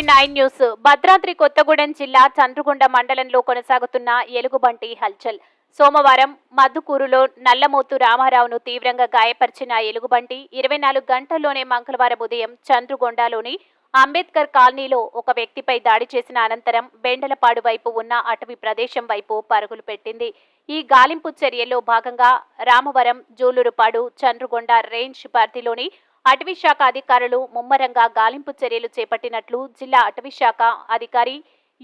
TV9 news. Bhadradri Kothagudem జిల్లా చంద్రగొండ మండలంలో కొనసాగుతున్న ఎలుగుబంటి హల్చల్. సోమవారం మద్దుకూరులో నల్లమోతు రామారావును తీవ్రంగా గాయపరిచిన ఎలుగుబంటి 24 గంటల్లోనే మంగళవారం ఉదయం చంద్రగొండలోని అంబేద్కర్ కాలనీలో ఒక వ్యక్తిపై దాడి చేసిన అనంతరం బెండలపాడు వైపు ఉన్న అటవీ ప్రదేశం వైపు పరుగులు పెట్టింది. ఈ గాలింపు చర్యల్లో భాగంగా రామవరం, జూలూరుపాడు, చంద్రగొండ రేంజ్ పరిధిలోని అటవీశాఖ అధికారులు ముమ్మరంగా గాలింపు చర్యలు చేపట్టినట్లు జిల్లా అటవీశాఖ అధికారి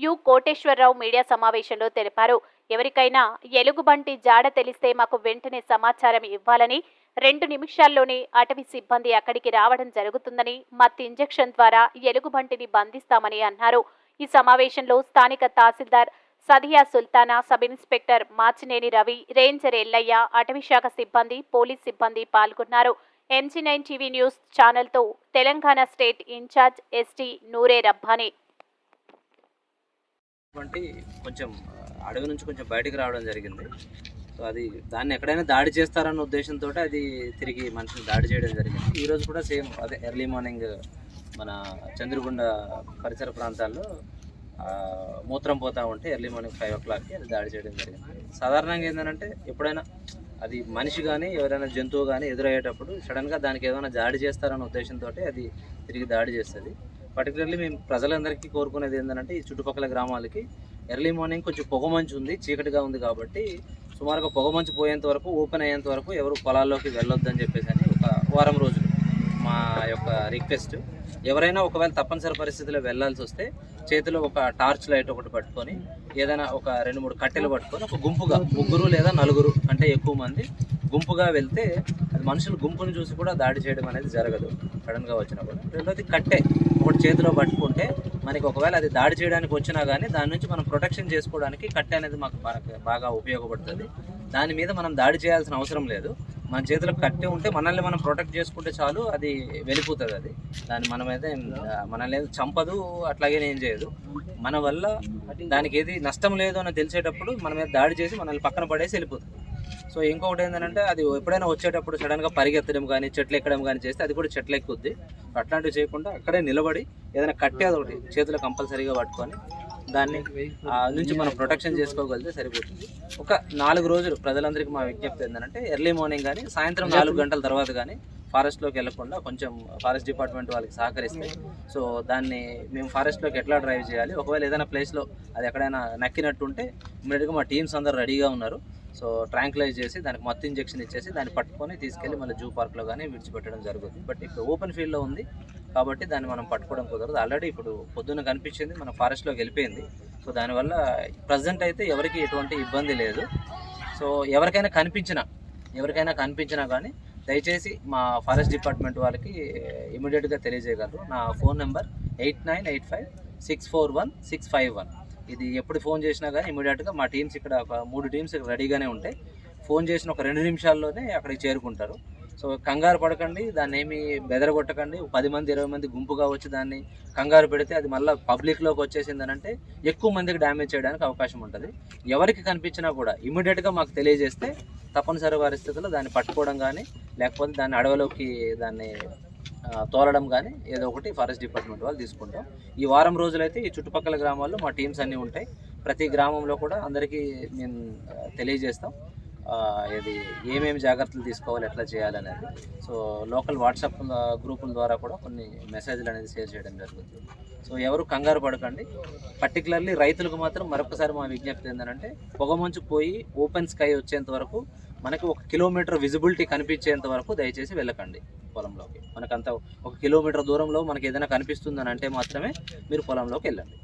యు కోటేశ్వరరావు మీడియా సమావేశంలో తెలిపారు. ఎవరికైనా ఎలుగుబంటి జాడ తెలిస్తే మాకు వెంటనే సమాచారం ఇవ్వాలని, 2 నిమిషాల్లోనే అటవీ సిబ్బంది అక్కడికి రావడం జరుగుతుందని, మత్తు ఇంజెక్షన్ ద్వారా ఎలుగుబంటిని బంధిస్తామని అన్నారు. ఈ సమావేశంలో స్థానిక tahsildar Sadiya Sultana, sub inspector Machineni Ravi, ranger Ellaiah, అటవీశాఖ సిబ్బంది, పోలీస్ సిబ్బంది పాల్గొన్నారు. MG9 టీవీ న్యూస్ ఛానల్తో Telangana state in charge ST Noore Rabbani. కొంచెం అడవి నుంచి కొంచెం బయటకు రావడం జరిగింది. సో అది దాన్ని ఎక్కడైనా దాడి చేస్తారన్న ఉద్దేశంతో అది తిరిగి మనిషిని దాడి చేయడం జరిగింది. ఈరోజు కూడా సేమ్ అదే ఎర్లీ మార్నింగ్ మన చంద్రగొండ పరిసర ప్రాంతాల్లో మూత్రం పోతూ ఉంటే ఎర్లీ మార్నింగ్ 5 o'clockకి అది దాడి చేయడం జరిగింది. సాధారణంగా ఏంటంటే ఎప్పుడైనా అది మనిషి కానీ ఎవరైనా జంతువు కానీ ఎదురయ్యేటప్పుడు సడన్గా దానికి ఏదైనా దాడి చేస్తారన్న ఉద్దేశంతో అది తిరిగి దాడి చేస్తుంది. పర్టికులర్లీ మేము ప్రజలందరికీ కోరుకునేది ఏంటంటే ఈ చుట్టుపక్కల గ్రామాలకి ఎర్లీ మార్నింగ్ కొంచెం పొగమంచు ఉంది, చీకటిగా ఉంది కాబట్టి సుమారుగా పొగమంచు పోయేంత వరకు, ఓపెన్ అయ్యేంత వరకు ఎవరు పొలాల్లోకి వెళ్ళొద్దని చెప్పేసి అని ఒక వారం రోజులు మా యొక్క రిక్వెస్ట్. ఎవరైనా ఒకవేళ తప్పనిసరి పరిస్థితిలో వెళ్ళాల్సి వస్తే చేతిలో ఒక టార్చ్ లైట్ ఒకటి పట్టుకొని, ఏదైనా ఒక 2-3 కట్టెలు పట్టుకొని ఒక గుంపుగా 3 లేదా 4 అంటే ఎక్కువ మంది గుంపుగా వెళ్తే అది మనుషులు గుంపును చూసి కూడా దాడి చేయడం అనేది జరగదు సడన్గా వచ్చినప్పుడు. రెండోది కట్టె ఒకటి చేతిలో పట్టుకుంటే మనకి ఒకవేళ అది దాడి చేయడానికి వచ్చినా కానీ దాని నుంచి మనం ప్రొటెక్షన్ చేసుకోవడానికి కట్టె అనేది మాకు బాగా ఉపయోగపడుతుంది. దాని మీద మనం దాడి చేయాల్సిన అవసరం లేదు. మన చేతిలో కట్టె ఉంటే మనల్ని మనం ప్రొటెక్ట్ చేసుకుంటే చాలు, అది వెళ్ళిపోతుంది. అది దాన్ని మనమైతే మనల్ని చంపదు, అట్లాగే ఏం చేయదు. మన వల్ల దానికి ఏది నష్టం లేదు అని తెలిసేటప్పుడు మన మీద దాడి చేసి మనల్ని పక్కన పడేసి వెళ్ళిపోతుంది. సో ఇంకొకటి ఏంటంటే అది ఎప్పుడైనా వచ్చేటప్పుడు సడన్గా పరిగెత్తడం కానీ, చెట్లు ఎక్కడం కానీ చేస్తే అది కూడా చెట్లు ఎక్కుద్ది. అట్లాంటివి చేయకుండా అక్కడే నిలబడి ఏదైనా కట్టె అదొకటి చేతిలో కంపల్సరీగా పట్టుకొని దాన్ని నుంచి మనం ప్రొటెక్షన్ చేసుకోగలిగితే సరిపోతుంది. ఒక 4 రోజులు ప్రజలందరికీ మా విజ్ఞప్తి ఏంటంటే ఎర్లీ మార్నింగ్ కానీ, సాయంత్రం 4 గంటల తర్వాత కానీ ఫారెస్ట్లోకి వెళ్ళకుండా కొంచెం ఫారెస్ట్ డిపార్ట్మెంట్ వాళ్ళకి సహకరిస్తాయి. సో దాన్ని మేము ఫారెస్ట్లోకి ఎట్లా డ్రైవ్ చేయాలి, ఒకవేళ ఏదైనా ప్లేస్లో అది ఎక్కడైనా నక్కినట్టుంటే ఇమ్మీడియట్గా మా టీమ్స్ అందరూ రెడీగా ఉన్నారు. సో ట్రాంక్లైజ్ చేసి దానికి మత్తు ఇంజెక్షన్ ఇచ్చేసి దాన్ని పట్టుకొని తీసుకెళ్ళి మళ్ళీ జూ పార్క్లో కానీ విడిచిపెట్టడం జరుగుతుంది. బట్ ఇప్పుడు ఓపెన్ ఫీల్డ్లో ఉంది కాబట్టి దాన్ని మనం పట్టుకోవడం కుదరదు. ఆల్రెడీ ఇప్పుడు పొద్దున్న కనిపించింది, మన ఫారెస్ట్లోకి వెళ్ళిపోయింది. సో దానివల్ల ప్రజెంట్ అయితే ఎవరికి ఎటువంటి ఇబ్బంది లేదు. సో ఎవరికైనా కనిపించినా కానీ దయచేసి మా ఫారెస్ట్ డిపార్ట్మెంట్ వాళ్ళకి ఇమీడియట్గా తెలియజేయగలరు. నా ఫోన్ నెంబర్ 8985641651. ఇది ఎప్పుడు ఫోన్ చేసినా కానీ ఇమీడియట్గా మా టీమ్స్ ఇక్కడ ఒక 3 టీమ్స్ రెడీగానే ఉంటాయి. ఫోన్ చేసిన ఒక 2 నిమిషాల్లోనే అక్కడికి చేరుకుంటారు. సో కంగారు పడకండి, దాన్ని ఏమి బెదరగొట్టకండి. 10 మంది 20 మంది గుంపుగా వచ్చి దాన్ని కంగారు పెడితే అది మళ్ళీ పబ్లిక్లోకి వచ్చేసిందనంటే ఎక్కువ మందికి డ్యామేజ్ చేయడానికి అవకాశం ఉంటుంది. ఎవరికి కనిపించినా కూడా ఇమీడియట్గా మాకు తెలియజేస్తే తప్పనిసరి పరిస్థితుల్లో దాన్ని పట్టుకోవడం కానీ, లేకపోతే దాన్ని అడవిలోకి దాన్ని తోలడం కానీ ఏదో ఒకటి ఫారెస్ట్ డిపార్ట్మెంట్ వాళ్ళు తీసుకుంటాం. ఈ వారం రోజులైతే ఈ చుట్టుపక్కల గ్రామాల్లో మా టీమ్స్ అన్నీ ఉంటాయి. ప్రతి గ్రామంలో కూడా అందరికీ మేము తెలియజేస్తాం ఇది ఏమేమి జాగ్రత్తలు తీసుకోవాలి, ఎట్లా చేయాలనేది. సో లోకల్ వాట్సాప్ గ్రూపుల ద్వారా కూడా కొన్ని మెసేజ్లు అనేది షేర్ చేయడం జరుగుతుంది. సో ఎవరు కంగారు పడకండి. పర్టికులర్లీ రైతులకు మాత్రం మరొకసారి మా విజ్ఞప్తి ఏంటంటే పొగమంచు పోయి ఓపెన్ స్కై వచ్చేంత వరకు, మనకి 1 కిలోమీటర్ విజిబిలిటీ కనిపించేంత వరకు దయచేసి వెళ్ళకండి పొలంలోకి. మనకంత 1 కిలోమీటర్ దూరంలో మనకి ఏదైనా కనిపిస్తుందని అంటే మాత్రమే మీరు పొలంలోకి వెళ్ళండి.